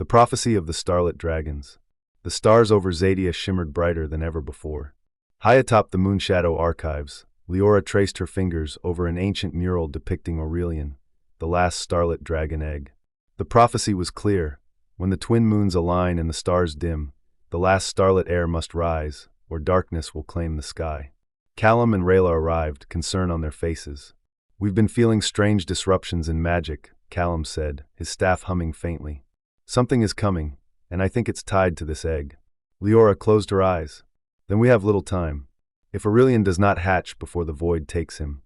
The prophecy of the starlit dragons. The stars over Zadia shimmered brighter than ever before. High atop the Moonshadow archives, Leora traced her fingers over an ancient mural depicting Aurelian, the last starlit dragon egg. The prophecy was clear. When the twin moons align and the stars dim, the last starlit heir must rise, or darkness will claim the sky. Callum and Rayla arrived, concern on their faces. "We've been feeling strange disruptions in magic," Callum said, his staff humming faintly. "Something is coming, and I think it's tied to this egg." Leora closed her eyes. "Then we have little time. If Aurelian does not hatch before the void takes him,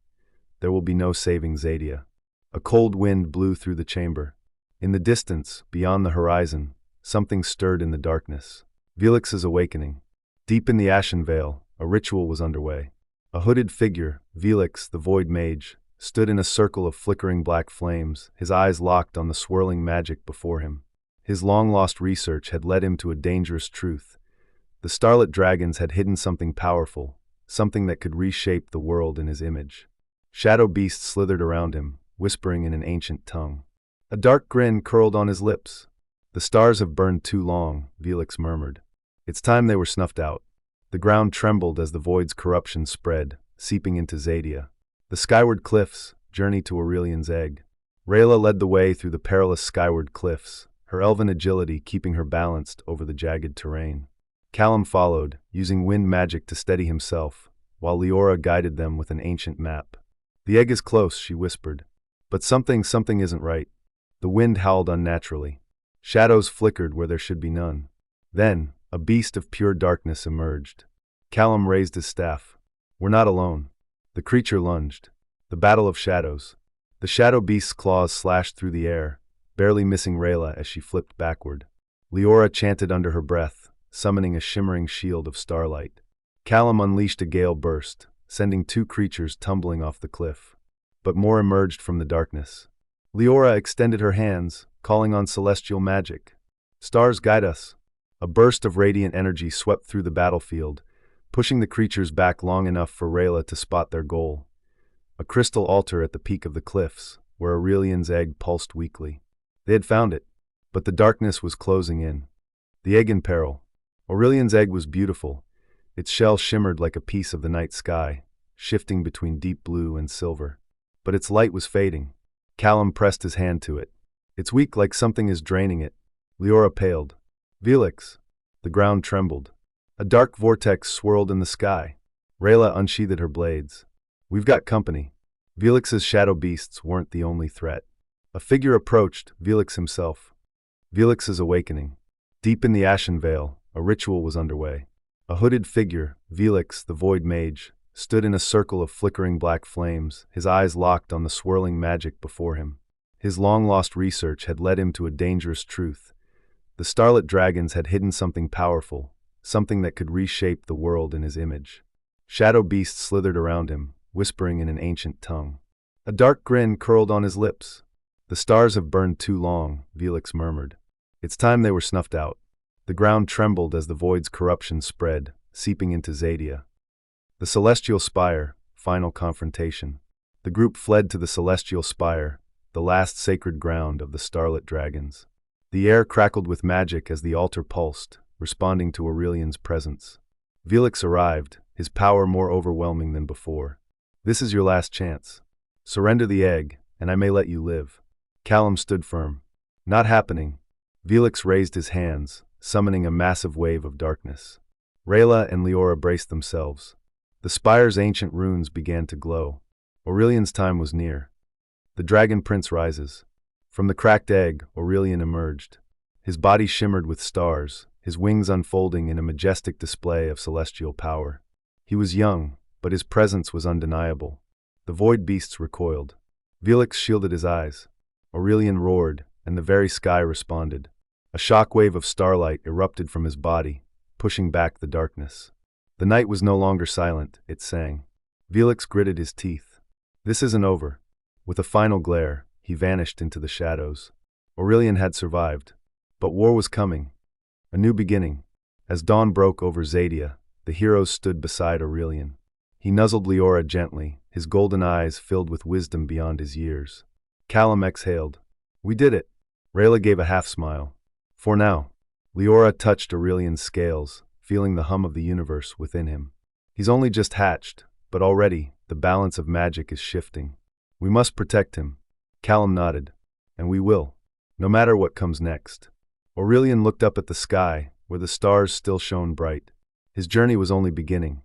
there will be no saving Zadia." A cold wind blew through the chamber. In the distance, beyond the horizon, something stirred in the darkness. Felix's awakening. Deep in the Ashen Vale, a ritual was underway. A hooded figure, Felix, the Void Mage, stood in a circle of flickering black flames, his eyes locked on the swirling magic before him. His long-lost research had led him to a dangerous truth. The starlit dragons had hidden something powerful, something that could reshape the world in his image. Shadow beasts slithered around him, whispering in an ancient tongue. A dark grin curled on his lips. "The stars have burned too long," Felix murmured. "It's time they were snuffed out." The ground trembled as the void's corruption spread, seeping into Zadia. The skyward cliffs, journey to Aurelian's egg. Rayla led the way through the perilous skyward cliffs, her elven agility keeping her balanced over the jagged terrain. Callum followed, using wind magic to steady himself, while Leora guided them with an ancient map. "The egg is close," she whispered. "But something isn't right." The wind howled unnaturally. Shadows flickered where there should be none. Then, a beast of pure darkness emerged. Callum raised his staff. "We're not alone." The creature lunged. The battle of shadows. The shadow beast's claws slashed through the air, barely missing Rayla as she flipped backward. Leora chanted under her breath, summoning a shimmering shield of starlight. Callum unleashed a gale burst, sending two creatures tumbling off the cliff. But more emerged from the darkness. Leora extended her hands, calling on celestial magic. "Stars guide us." A burst of radiant energy swept through the battlefield, pushing the creatures back long enough for Rayla to spot their goal. A crystal altar at the peak of the cliffs, where Aurelian's egg pulsed weakly. They had found it, but the darkness was closing in. The egg in peril. Aurelian's egg was beautiful. Its shell shimmered like a piece of the night sky, shifting between deep blue and silver. But its light was fading. Callum pressed his hand to it. "It's weak, like something is draining it." Leora paled. "Felix." The ground trembled. A dark vortex swirled in the sky. Rayla unsheathed her blades. "We've got company." Felix's shadow beasts weren't the only threat. A figure approached, Felix himself. Felix's awakening. Deep in the Ashen Vale, a ritual was underway. A hooded figure, Felix, the Void Mage, stood in a circle of flickering black flames, his eyes locked on the swirling magic before him. His long-lost research had led him to a dangerous truth. The starlit dragons had hidden something powerful, something that could reshape the world in his image. Shadow beasts slithered around him, whispering in an ancient tongue. A dark grin curled on his lips. "The stars have burned too long," Felix murmured. "It's time they were snuffed out." The ground trembled as the void's corruption spread, seeping into Zadia. The Celestial Spire, final confrontation. The group fled to the Celestial Spire, the last sacred ground of the starlit dragons. The air crackled with magic as the altar pulsed, responding to Aurelian's presence. Felix arrived, his power more overwhelming than before. "This is your last chance. Surrender the egg, and I may let you live." Callum stood firm. "Not happening." Felix raised his hands, summoning a massive wave of darkness. Rayla and Leora braced themselves. The spire's ancient runes began to glow. Aurelian's time was near. The Dragon Prince rises. From the cracked egg, Aurelian emerged. His body shimmered with stars, his wings unfolding in a majestic display of celestial power. He was young, but his presence was undeniable. The void beasts recoiled. Felix shielded his eyes. Aurelian roared, and the very sky responded. A shockwave of starlight erupted from his body, pushing back the darkness. The night was no longer silent, it sang. Felix gritted his teeth. "This isn't over." With a final glare, he vanished into the shadows. Aurelian had survived. But war was coming. A new beginning. As dawn broke over Zadia, the heroes stood beside Aurelian. He nuzzled Leora gently, his golden eyes filled with wisdom beyond his years. Callum exhaled. "We did it." Rayla gave a half-smile. For now. Leora touched Aurelian's scales, feeling the hum of the universe within him. He's only just hatched, but already, the balance of magic is shifting. We must protect him. Callum nodded. And we will. No matter what comes next. Aurelian looked up at the sky, where the stars still shone bright. His journey was only beginning,